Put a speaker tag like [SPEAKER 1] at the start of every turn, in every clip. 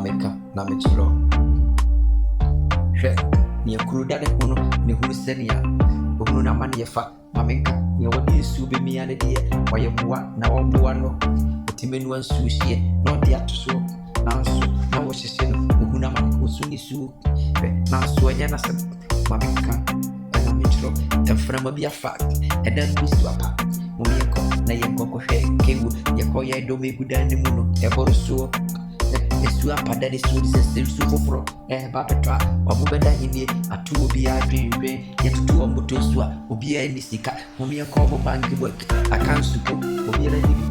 [SPEAKER 1] mameka na mechiro hwe ne kuru dade hono ne huru senia ohunu na mane yefa mameka ne wodi su be mi ane de oye boa na wo boa no otimenu ansu hie no de atoso nanso na wo hyehye no ohunu na mane osu ni su hwe nanso anya na se mameka na mechiro emfra ma bia fa edan bisu apa Mumieko na yenko kohwe kewu yeko ya do me gudane mu no eboroso esu apada de su se su foforo ba petwa obo beda hinie atu obi adwenwe yetutu omboto su a obi ani sika mumieko obo bank book account supo obi ala dibi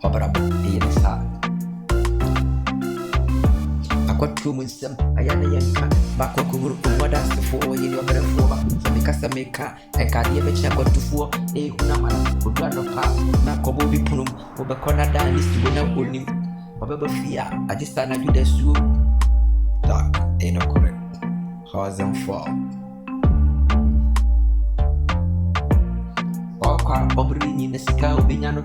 [SPEAKER 1] obarabo e sa akwatu mu nsem ayana yenka bakokuru wada sefo yini obarafo ba samika samika ekade be chia kwatufuo hunama odwado pa na kobo bi punum obekona dan stu na onim obeba fia agisa na juda su tak eno correct hazam fa okwa obri ni nesika obinyano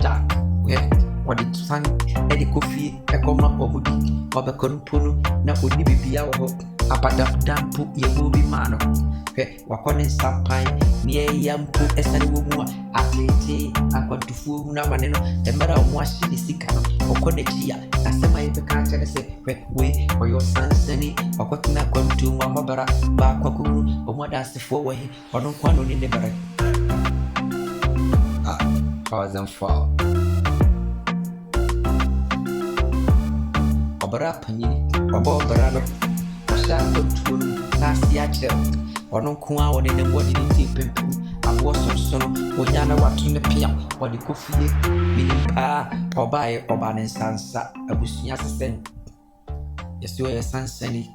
[SPEAKER 1] tak we wadi tsan edi kofi ekoma obudi obekon punu na oni bibia wo apada dampu yebubi mano wakone sapai niye yampu esani wumua atete akwantufu na maneno emara omwashi sikano okone chia asema yebeka achane se we oyo sansani wakotuna kwantu wa mabara ba kwakuru omwada sefo we ono kwano ni nebara hazam fa obara panyini obara no osha kwantu na siache ono kwa woni ne woni ni tipempu abo sonsono onyana watu ne pia wodi kofie bipa obae obane sansa abusunya sesen yesu ye sansani